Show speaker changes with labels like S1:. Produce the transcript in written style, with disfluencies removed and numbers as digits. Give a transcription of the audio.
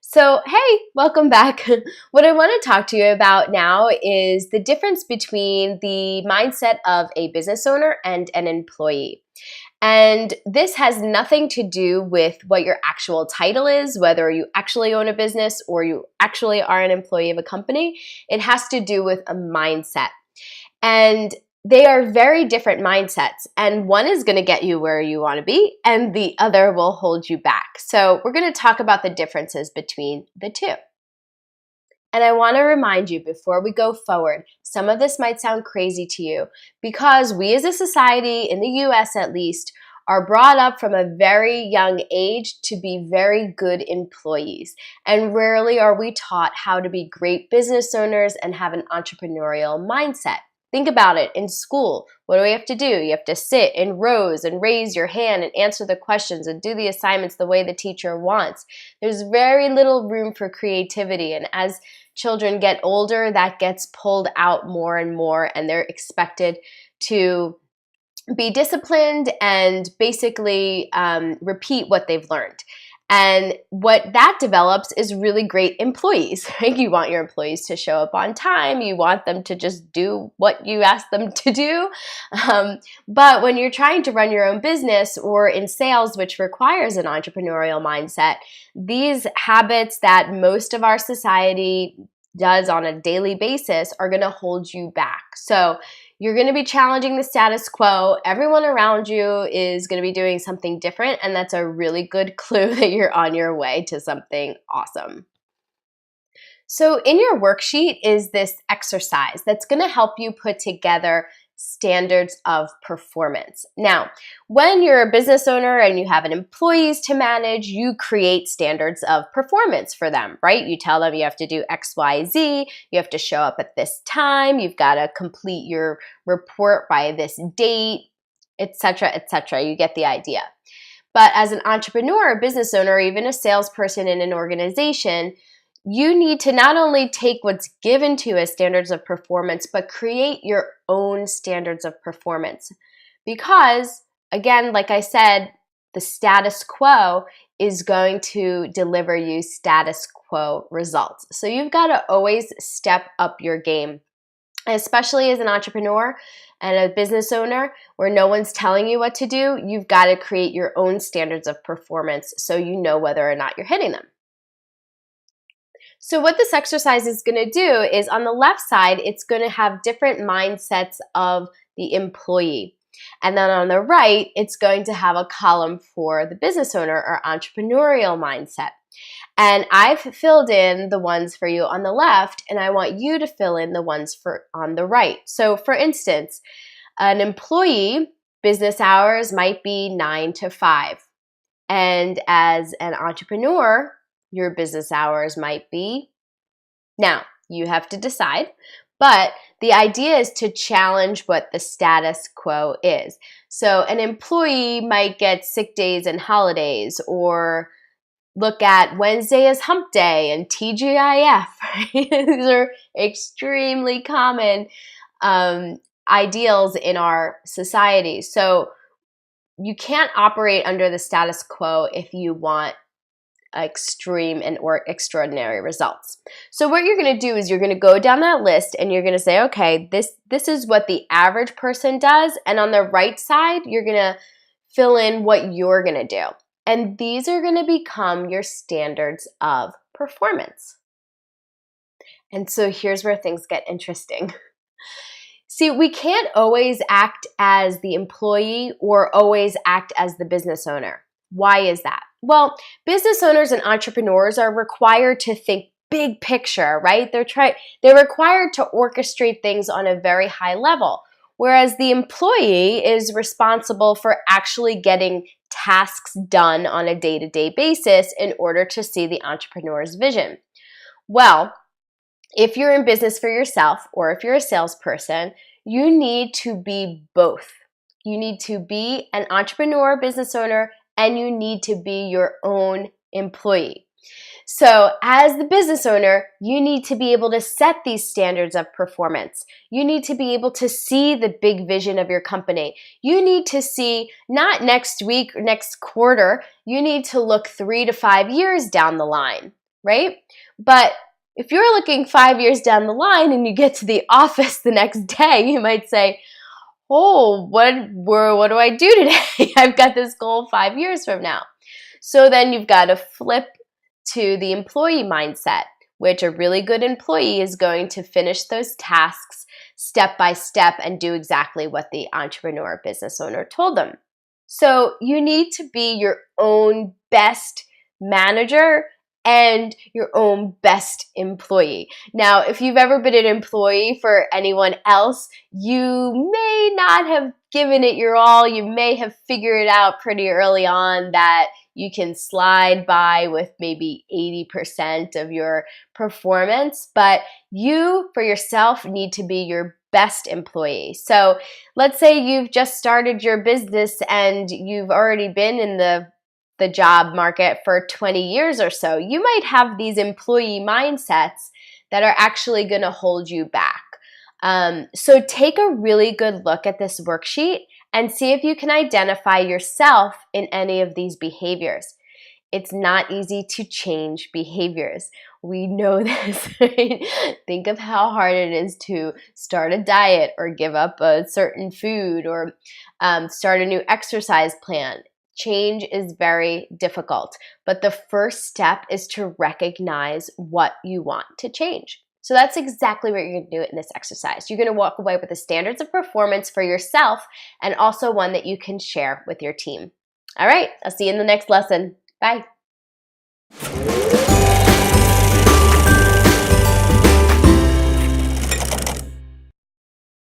S1: So, hey, welcome back. What I want to talk to you about now is the difference between the mindset of a business owner and an employee. And this has nothing to do with what your actual title is, whether you actually own a business or you actually are an employee of a company. It has to do with a mindset. And they are very different mindsets, and one is going to get you where you want to be, and the other will hold you back. So we're going to talk about the differences between the two. And I want to remind you before we go forward, some of this might sound crazy to you because we as a society, in the US at least, are brought up from a very young age to be very good employees. And rarely are we taught how to be great business owners and have an entrepreneurial mindset. Think about it. In school, what do we have to do? You have to sit in rows and raise your hand and answer the questions and do the assignments the way the teacher wants. There's very little room for creativity. And as children get older, that gets pulled out more and more, and they're expected to be disciplined and basically repeat what they've learned. And what that develops is really great employees, right? You want your employees to show up on time. You want them to just do what you ask them to do. But when you're trying to run your own business or in sales, which requires an entrepreneurial mindset, these habits that most of our society does on a daily basis are going to hold you back. So you're going to be challenging the status quo. Everyone around you is going to be doing something different, and that's a really good clue that you're on your way to something awesome. So in your worksheet is this exercise that's going to help you put together standards of performance. Now, when you're a business owner and you have an employees to manage, you create standards of performance for them, right? You tell them you have to do X, Y, Z, you have to show up at this time, you've got to complete your report by this date, etc., etc. You get the idea. But as an entrepreneur, a business owner, or even a salesperson in an organization, you need to not only take what's given to you as standards of performance, but create your own standards of performance. Because, again, like I said, the status quo is going to deliver you status quo results. So you've got to always step up your game, especially as an entrepreneur and a business owner where no one's telling you what to do. You've got to create your own standards of performance so you know whether or not you're hitting them. So what this exercise is going to do is on the left side, it's going to have different mindsets of the employee. And then on the right, it's going to have a column for the business owner or entrepreneurial mindset. And I've filled in the ones for you on the left, and I want you to fill in the ones on the right. So for instance, an employee, business hours might be 9 to 5. And as an entrepreneur, your business hours might be. Now, you have to decide, but the idea is to challenge what the status quo is. So an employee might get sick days and holidays, or look at Wednesday as hump day and TGIF. Right? These are extremely common ideals in our society. So you can't operate under the status quo if you want extreme and or extraordinary results. So what you're going to do is you're going to go down that list and you're going to say, okay, this is what the average person does. And on the right side, you're going to fill in what you're going to do. And these are going to become your standards of performance. And so here's where things get interesting. See, we can't always act as the employee or always act as the business owner. Why is that? Well, business owners and entrepreneurs are required to think big picture, right? They're required to orchestrate things on a very high level, whereas the employee is responsible for actually getting tasks done on a day-to-day basis in order to see the entrepreneur's vision. Well, if you're in business for yourself or if you're a salesperson, you need to be both. You need to be an entrepreneur, business owner, and you need to be your own employee. So as the business owner, you need to be able to set these standards of performance. You need to be able to see the big vision of your company. You need to see not next week or next quarter, you need to look 3 to 5 years down the line, right? But if you're looking 5 years down the line and you get to the office the next day, you might say, oh, what do I do today? I've got this goal 5 years from now. So then you've got to flip to the employee mindset, which a really good employee is going to finish those tasks step by step and do exactly what the entrepreneur business owner told them. So you need to be your own best manager and your own best employee. Now, if you've ever been an employee for anyone else, you may not have given it your all. You may have figured out pretty early on that you can slide by with maybe 80% of your performance, but you, for yourself, need to be your best employee. So let's say you've just started your business and you've already been in the job market for 20 years or so. You might have these employee mindsets that are actually going to hold you back. So take a really good look at this worksheet and see if you can identify yourself in any of these behaviors. It's not easy to change behaviors. We know this, right? Think of how hard it is to start a diet or give up a certain food or start a new exercise plan. Change is very difficult, but the first step is to recognize what you want to change. So that's exactly what you're going to do in this exercise. You're going to walk away with the standards of performance for yourself and also one that you can share with your team. All right, I'll see you in the next lesson. Bye.